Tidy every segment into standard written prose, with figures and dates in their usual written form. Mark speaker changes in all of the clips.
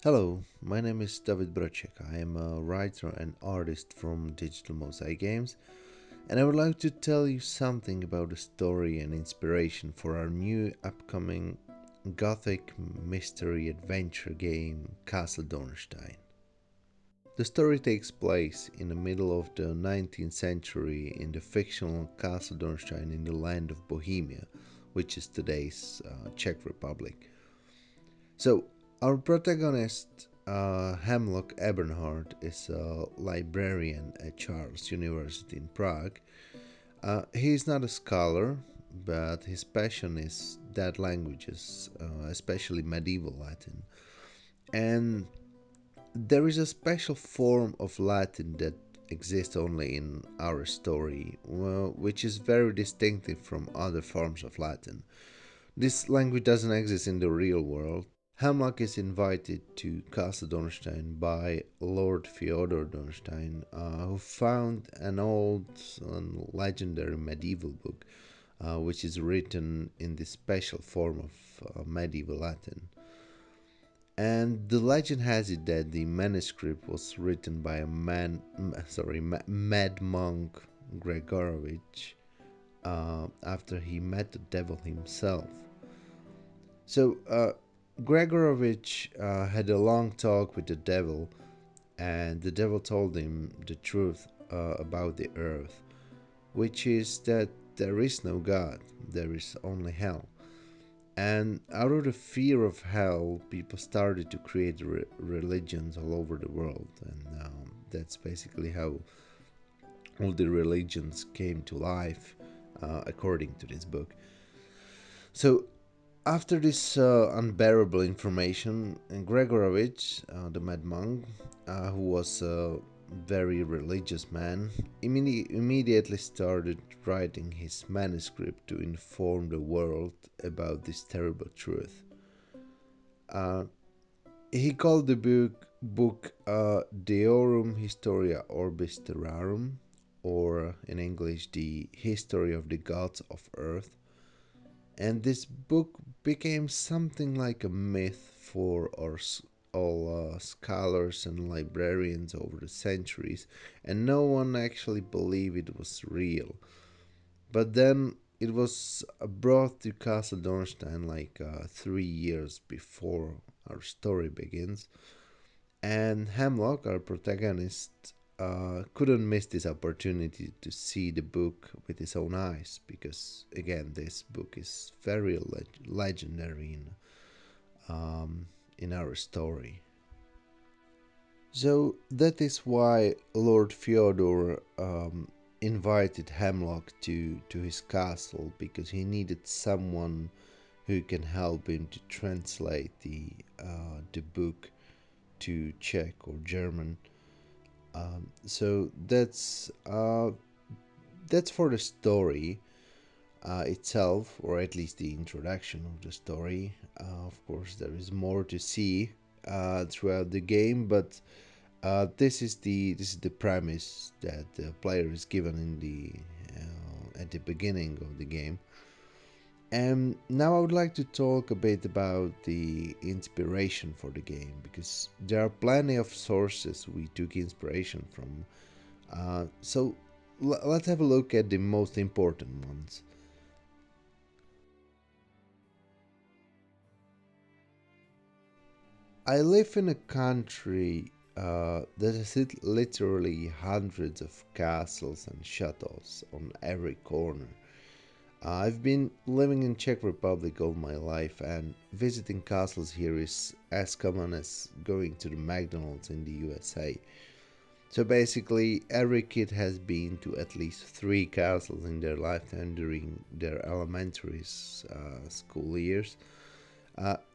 Speaker 1: Hello, my name is David Brocek. I am a writer and artist from Digital Mosaic Games, and I would like to tell you something about the story and inspiration for our new upcoming Gothic mystery adventure game, Castle Dornstein. The story takes place in the middle of the 19th century in the fictional Castle Dornstein in the land of Bohemia, which is today's Czech Republic. So, our protagonist, Hemlock Eberhard, is a librarian at Charles University in Prague. He is not a scholar, but his passion is dead languages, especially medieval Latin. And there is a special form of Latin that exists only in our story, which is very distinctive from other forms of Latin. This language doesn't exist in the real world. Hemlock is invited to Castle Dornstein by Lord Fyodor Dornstein, who found an old and legendary medieval book, which is written in this special form of medieval Latin. And the legend has it that the manuscript was written by a mad monk Gregorovich, after he met the devil himself. So Gregorovich had a long talk with the devil, and the devil told him the truth about the earth, which is that there is no God, there is only hell. And out of the fear of hell, people started to create religions all over the world, and that's basically how all the religions came to life, according to this book. So after this unbearable information, Gregorovich, the mad monk, who was a very religious man, immediately started writing his manuscript to inform the world about this terrible truth. Uh, he called the book Deorum Historia Orbis Terrarum, or in English, The History of the Gods of Earth. And this book became something like a myth for all scholars and librarians over the centuries, and no one actually believed it was real. But then it was brought to Castle Dornstein like 3 years before our story begins, and Hemlock, our protagonist, couldn't miss this opportunity to see the book with his own eyes because, again, this book is very legendary in our story. So that is why Lord Fyodor invited Hemlock to his castle, because he needed someone who can help him to translate the book to Czech or German. So that's for the story itself, or at least the introduction of the story. Of course, there is more to see throughout the game, but this is the premise that the player is given in the at the beginning of the game. And now I would like to talk a bit about the inspiration for the game, because there are plenty of sources we took inspiration from. So let's have a look at the most important ones. I live in a country that has literally hundreds of castles and chateaus on every corner. I've been living in Czech Republic all my life, and visiting castles here is as common as going to the McDonald's in the USA. So basically, every kid has been to at least three castles in their lifetime during their elementary school years.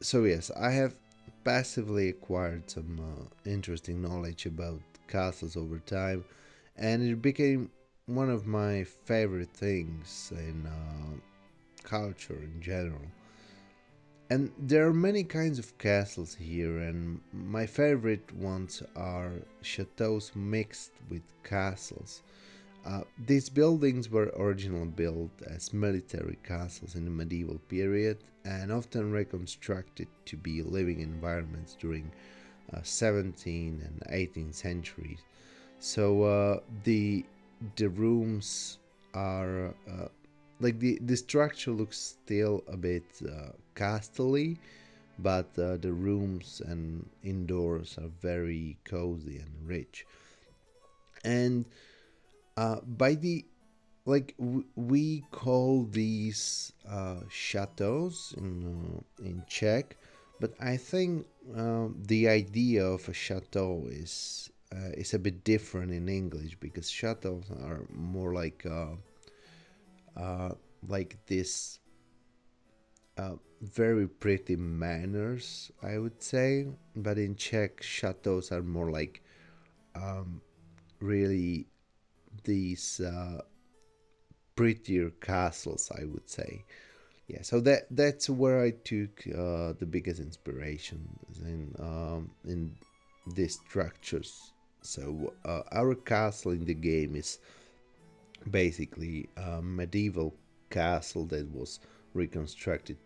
Speaker 1: So yes, I have passively acquired some interesting knowledge about castles over time, and it became one of my favorite things in culture in general. And there are many kinds of castles here, and my favorite ones are chateaus mixed with castles. These buildings were originally built as military castles in the medieval period and often reconstructed to be living environments during 17th and 18th centuries. So the rooms are like the structure looks still a bit castle-y, but the rooms and indoors are very cozy and rich. And by the like we call these chateaus in Czech, but I think the idea of a chateau is a bit different in English because chateaus are more like this very pretty manners, I would say. But in Czech, chateaus are more like really these prettier castles, I would say. Yeah, so that's where I took the biggest inspiration in these structures. So our castle in the game is basically a medieval castle that was reconstructed.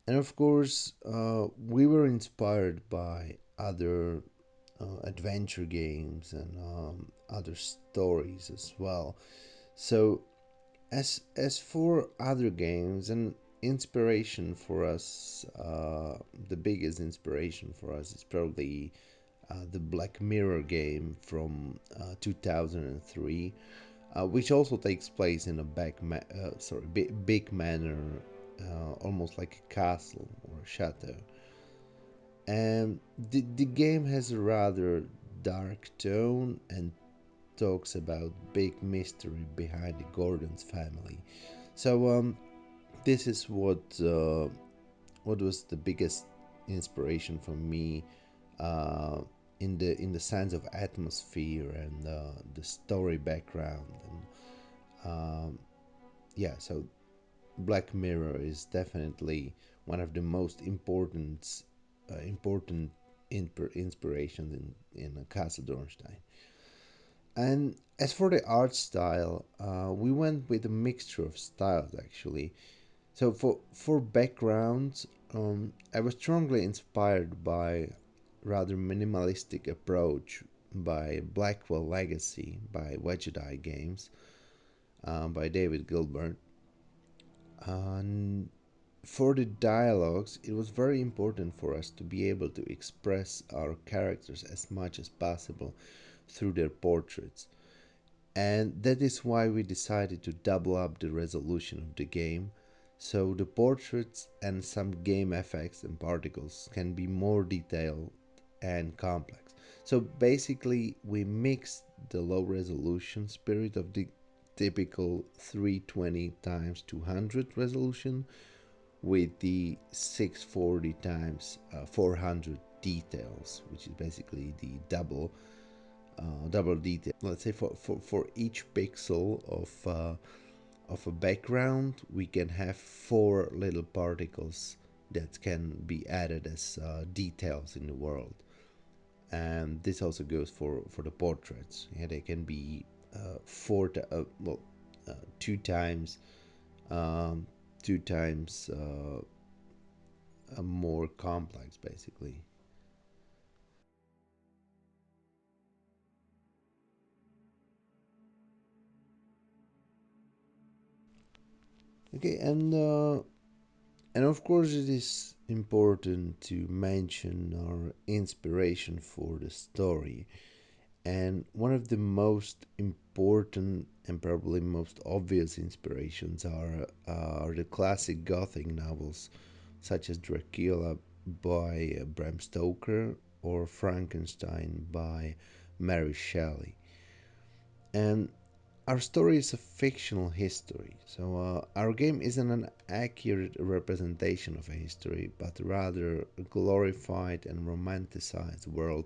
Speaker 1: And of course, we were inspired by other adventure games and other stories as well. So, as for other games, and inspiration for us, the biggest inspiration for us is probably the Black Mirror game from 2003, which also takes place in a big manor, almost like a castle or a chateau. And the game has a rather dark tone and talks about big mystery behind the Gordon's family. So this is what was the biggest inspiration for me uh, in the sense of atmosphere and the story background. And yeah, so Black Mirror is definitely one of the most important inspirations in Castle Dornstein. And as for the art style, we went with a mixture of styles actually. So for backgrounds, I was strongly inspired by rather minimalistic approach by Blackwell Legacy by Wedgedi Games by David Gilbert. And for the dialogues, it was very important for us to be able to express our characters as much as possible through their portraits. And that is why we decided to double up the resolution of the game, so the portraits and some game effects and particles can be more detailed and complex. So basically, we mixed the low resolution spirit of the typical 320 times 200 resolution with the 640 times 400 details, which is basically the double detail. Let's say for each pixel of a background, we can have four little particles that can be added as details in the world. And this also goes for the portraits. Yeah, they can be two times um, two times more complex, basically. Okay, and of course, it is important to mention our inspiration for the story. And one of the most important and probably most obvious inspirations are the classic Gothic novels, such as Dracula by Bram Stoker or Frankenstein by Mary Shelley. And our story is a fictional history, so our game isn't an accurate representation of a history, but rather a glorified and romanticized world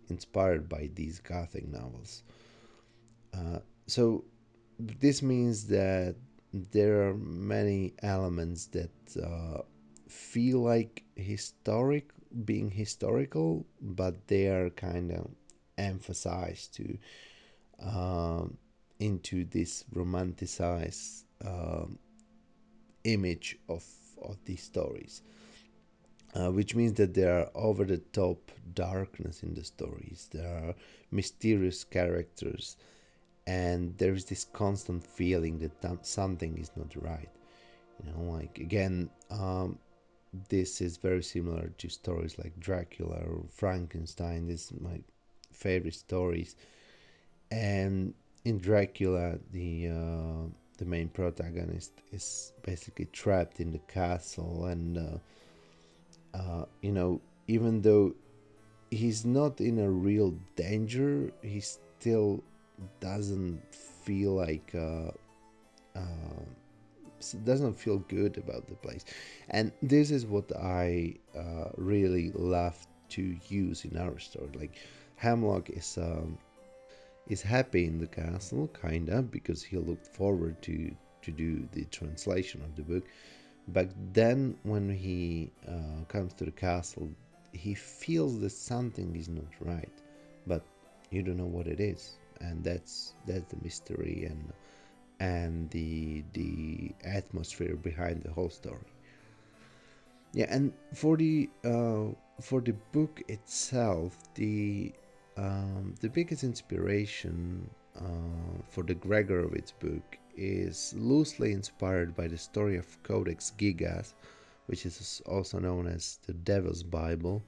Speaker 1: inspired by these Gothic novels. So this means that there are many elements that feel like being historical, but they are kind of emphasized to into this romanticized image of these stories, which means that there are over the top darkness in the stories. There are mysterious characters, and there is this constant feeling that something is not right. Like again, this is very similar to stories like Dracula or Frankenstein. This is my favorite stories. And in Dracula, the main protagonist is basically trapped in the castle, and even though he's not in a real danger, he still doesn't feel like doesn't feel good about the place. And this is what I really love to use in our story. Like Hemlock is happy in the castle, kinda, because he looked forward to do the translation of the book. But then when he comes to the castle, he feels that something is not right, but you don't know what it is, and that's the mystery and the atmosphere behind the whole story. Yeah, and for the book itself, the biggest inspiration for the Gregorovitz book is loosely inspired by the story of Codex Gigas, which is also known as the Devil's Bible,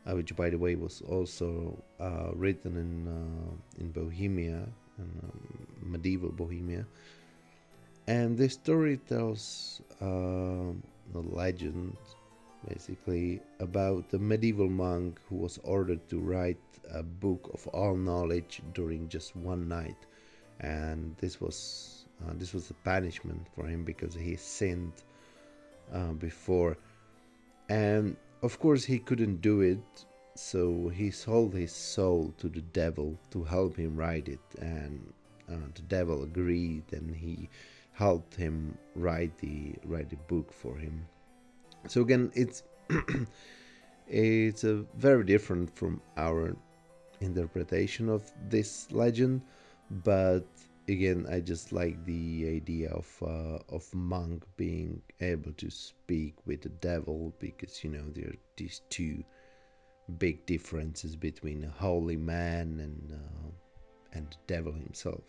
Speaker 1: which, by the way, was also written in Bohemia, in medieval Bohemia. And the story tells a legend, basically, about the medieval monk who was ordered to write a book of all knowledge during just one night, and this was a punishment for him because he sinned before, and of course he couldn't do it. So he sold his soul to the devil to help him write it, and the devil agreed, and he helped him write the book for him. So again, it's a very different from our interpretation of this legend, but again, I just like the idea of monk being able to speak with the devil, because there are these two big differences between a holy man and the devil himself.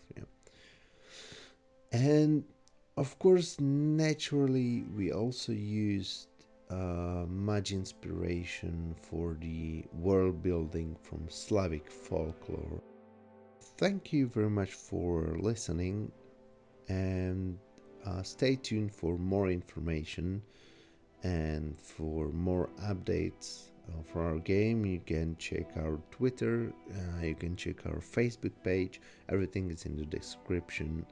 Speaker 1: And of course, naturally, we also used much inspiration for the world building from Slavic folklore. Thank you very much for listening, and stay tuned for more information and for more updates for our game. You can check our Twitter, you can check our Facebook page. Everything is in the description.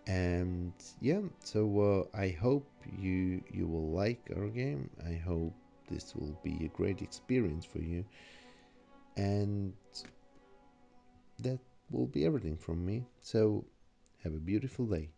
Speaker 1: And yeah, so I hope you will like our game. I hope this will be a great experience for you, and that will be everything from me. So have a beautiful day.